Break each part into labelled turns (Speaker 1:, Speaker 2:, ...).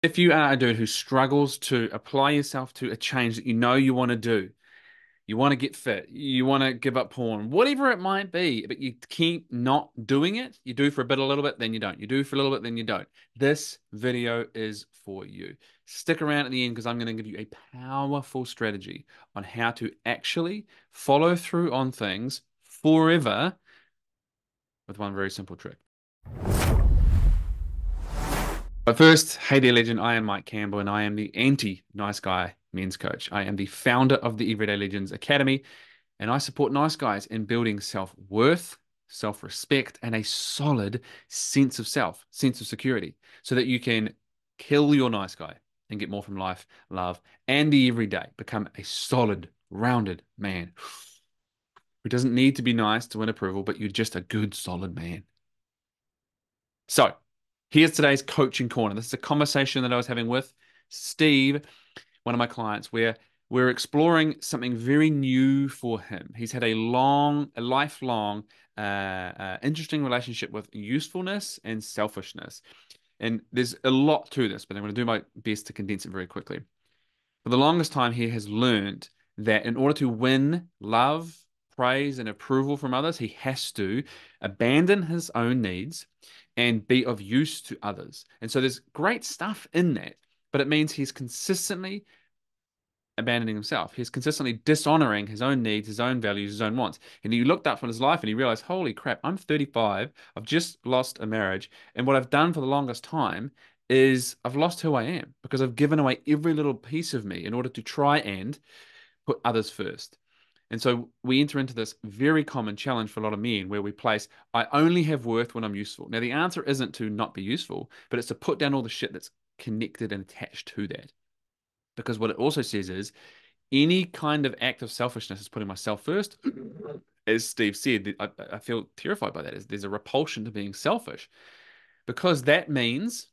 Speaker 1: If you are a dude who struggles to apply yourself to a change that you know you want to do, you want to get fit, you want to give up porn, whatever it might be, but you keep not doing it, you do for a bit, a little bit, then you don't. You do for a little bit, then you don't. This video is for you. Stick around at the end because I'm going to give you a powerful strategy on how to actually follow through on things forever with one very simple trick. But first, hey there, legend. I am Mike Campbell, and I am the anti-nice guy men's coach. I am the founder of the Everyday Legends Academy, and I support nice guys in building self-worth, self-respect, and a solid sense of self, sense of security, so that you can kill your nice guy and get more from life, love, and the everyday. Become a solid, rounded man who doesn't need to be nice to win approval, but you're just a good, solid man. So, here's today's coaching corner. This is a conversation that I was having with Steve, one of my clients, where we're exploring something very new for him. He's had a lifelong, interesting relationship with usefulness and selfishness. And there's a lot to this, but I'm going to do my best to condense it very quickly. For the longest time, he has learned that in order to win love, praise, and approval from others, he has to abandon his own needs and be of use to others. And so there's great stuff in that, but it means he's consistently abandoning himself. He's consistently dishonoring his own needs, his own values, his own wants. And he looked up from his life and he realized, holy crap, I'm 35. I've just lost a marriage. And what I've done for the longest time is I've lost who I am because I've given away every little piece of me in order to try and put others first. And so we enter into this very common challenge for a lot of men where we place, I only have worth when I'm useful. Now, the answer isn't to not be useful, but it's to put down all the shit that's connected and attached to that. Because what it also says is any kind of act of selfishness is putting myself first. As Steve said, I feel terrified by that. There's a repulsion to being selfish because that means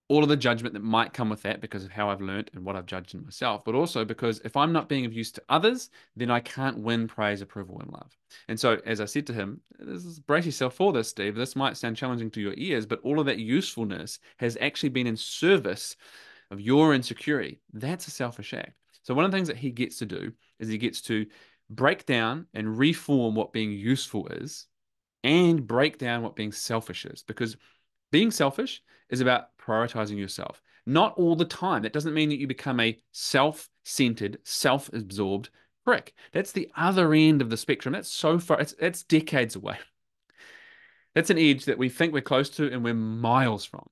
Speaker 1: all of the judgment that might come with that because of how I've learned and what I've judged in myself, but also because if I'm not being of use to others, then I can't win praise, approval, and love. And so, as I said to him, brace yourself for this, Steve. This might sound challenging to your ears, but all of that usefulness has actually been in service of your insecurity. That's a selfish act. So one of the things that he gets to do is he gets to break down and reform what being useful is and break down what being selfish is. Because being selfish is about prioritizing yourself. Not all the time. That doesn't mean that you become a self-centered, self-absorbed prick. That's the other end of the spectrum. That's so far, it's decades away. That's an edge that we think we're close to and we're miles from.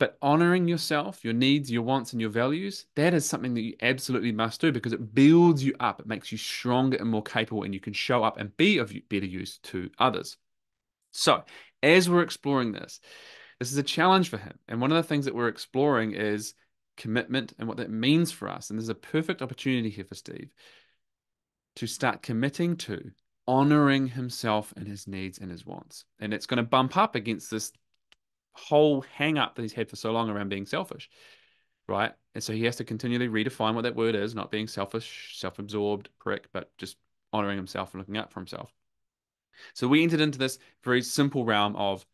Speaker 1: But honoring yourself, your needs, your wants, and your values, that is something that you absolutely must do because it builds you up. It makes you stronger and more capable, and you can show up and be of better use to others. So, as we're exploring this, this is a challenge for him. And one of the things that we're exploring is commitment and what that means for us. And there's a perfect opportunity here for Steve to start committing to honoring himself and his needs and his wants. And it's going to bump up against this whole hang up that he's had for so long around being selfish, right? And so he has to continually redefine what that word is, not being selfish, self-absorbed prick, but just honoring himself and looking out for himself. So we entered into this very simple realm of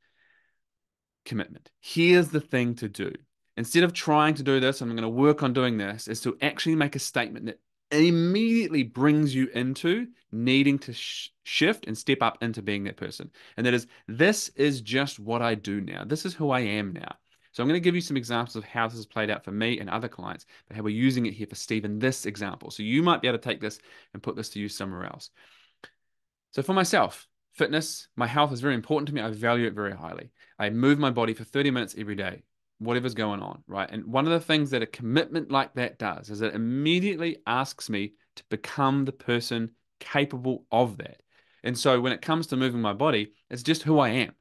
Speaker 1: commitment. Here's the thing to do. Instead of trying to do this, I'm going to work on doing this, is to actually make a statement that immediately brings you into needing to shift and step up into being that person. And that is, this is just what I do now. This is who I am now. So I'm going to give you some examples of how this has played out for me and other clients, but how we're using it here for Steve in this example. So you might be able to take this and put this to use somewhere else. So for myself, fitness, my health is very important to me. I value it very highly. I move my body for 30 minutes every day, whatever's going on, right? And one of the things that a commitment like that does is it immediately asks me to become the person capable of that. And so when it comes to moving my body, it's just who I am.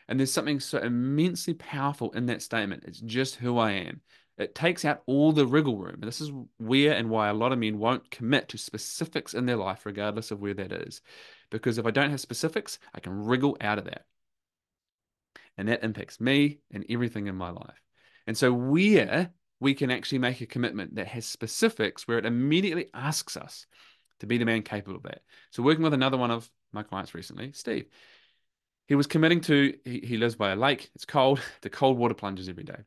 Speaker 1: And there's something so immensely powerful in that statement. It's just who I am. It takes out all the wriggle room. And this is where and why a lot of men won't commit to specifics in their life, regardless of where that is. Because if I don't have specifics, I can wriggle out of that. And that impacts me and everything in my life. And so where we can actually make a commitment that has specifics where it immediately asks us to be the man capable of that. So working with another one of my clients recently, Steve, he was committing to, he lives by a lake, it's cold, to cold water plunges every day.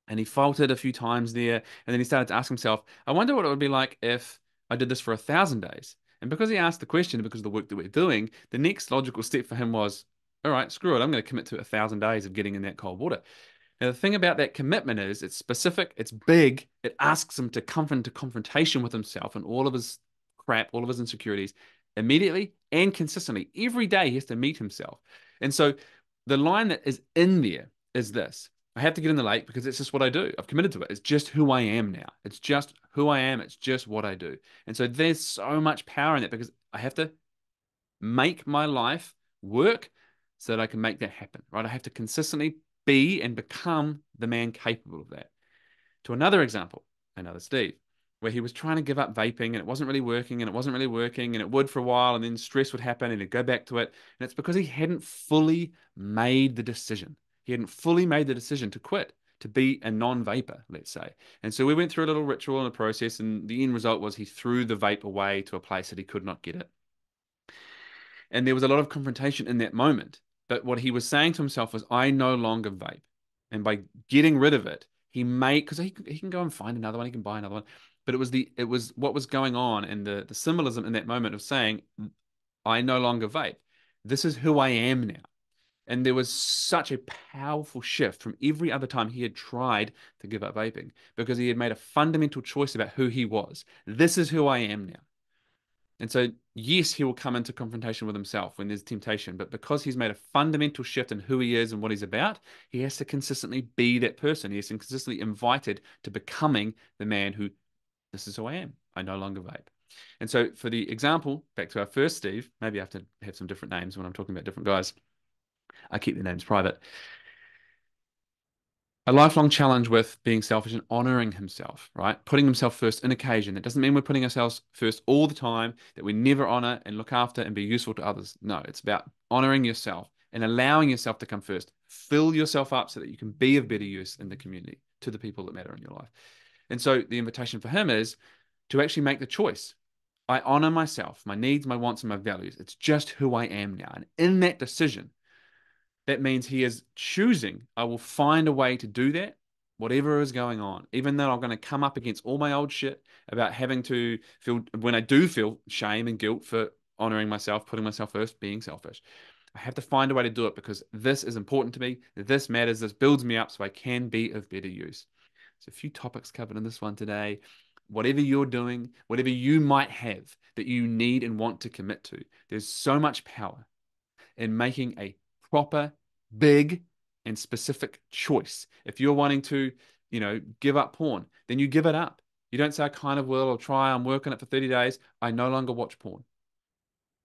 Speaker 1: And he faltered a few times there. And then he started to ask himself, I wonder what it would be like if I did this for 1,000 days. And because he asked the question, because of the work that we're doing, the next logical step for him was, all right, screw it. I'm going to commit to 1,000 days of getting in that cold water. Now, the thing about that commitment is it's specific, it's big, it asks him to come into confrontation with himself and all of his crap, all of his insecurities immediately and consistently. Every day he has to meet himself. And so the line that is in there is this. I have to get in the lake because it's just what I do. I've committed to it. It's just who I am now. It's just who I am. It's just what I do. And so there's so much power in that because I have to make my life work so that I can make that happen, right? I have to consistently be and become the man capable of that. To another example, another Steve, where he was trying to give up vaping and it wasn't really working and it wasn't really working and it would for a while and then stress would happen and he'd go back to it. And it's because he hadn't fully made the decision. He hadn't fully made the decision to quit, to be a non-vapor, let's say. And so we went through a little ritual and a process, and the end result was he threw the vape away to a place that he could not get it. And there was a lot of confrontation in that moment. But what he was saying to himself was, I no longer vape. And by getting rid of it, he made, because he can go and find another one, he can buy another one. But it was what was going on and the symbolism in that moment of saying, I no longer vape. This is who I am now. And there was such a powerful shift from every other time he had tried to give up vaping because he had made a fundamental choice about who he was. This is who I am now. And so, yes, he will come into confrontation with himself when there's temptation, but because he's made a fundamental shift in who he is and what he's about, he has to consistently be that person. He has to consistently invited to becoming the man who, this is who I am. I no longer vape. And so, for the example, back to our first Steve, maybe I have to have some different names when I'm talking about different guys. I keep their names private. A lifelong challenge with being selfish and honoring himself, right? Putting himself first in occasion. That doesn't mean we're putting ourselves first all the time, that we never honor and look after and be useful to others. No, it's about honoring yourself and allowing yourself to come first. Fill yourself up so that you can be of better use in the community to the people that matter in your life. And so the invitation for him is to actually make the choice. I honor myself, my needs, my wants, and my values. It's just who I am now. And in that decision, that means he is choosing, I will find a way to do that, whatever is going on, even though I'm going to come up against all my old shit about having to feel, when I do feel shame and guilt for honoring myself, putting myself first, being selfish. I have to find a way to do it because this is important to me, this matters, this builds me up so I can be of better use. So a few topics covered in this one today. Whatever you're doing, whatever you might have that you need and want to commit to, there's so much power in making a proper, big, and specific choice. If you're wanting to, give up porn, then you give it up. You don't say, I kind of will, I'll try, I'm working it for 30 days. I no longer watch porn.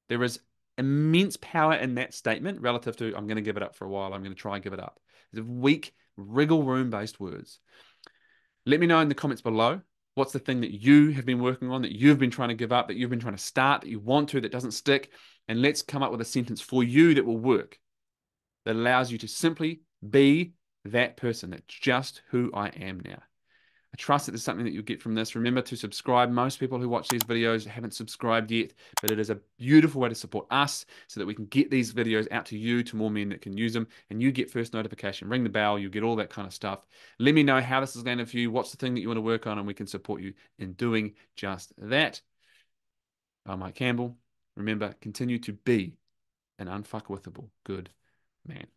Speaker 1: There is immense power in that statement relative to, I'm going to give it up for a while, I'm going to try and give it up. It's weak, wriggle room based words. Let me know in the comments below. What's the thing that you have been working on, that you've been trying to give up, that you've been trying to start, that you want to, that doesn't stick? And let's come up with a sentence for you that will work, that allows you to simply be that person. That's just who I am now. I trust that there's something that you'll get from this. Remember to subscribe. Most people who watch these videos haven't subscribed yet, but it is a beautiful way to support us so that we can get these videos out to you, to more men that can use them, and you get first notification. Ring the bell, you get all that kind of stuff. Let me know how this has landed for you, what's the thing that you want to work on, and we can support you in doing just that. I'm Mike Campbell. Remember, continue to be an unfuckwithable good man.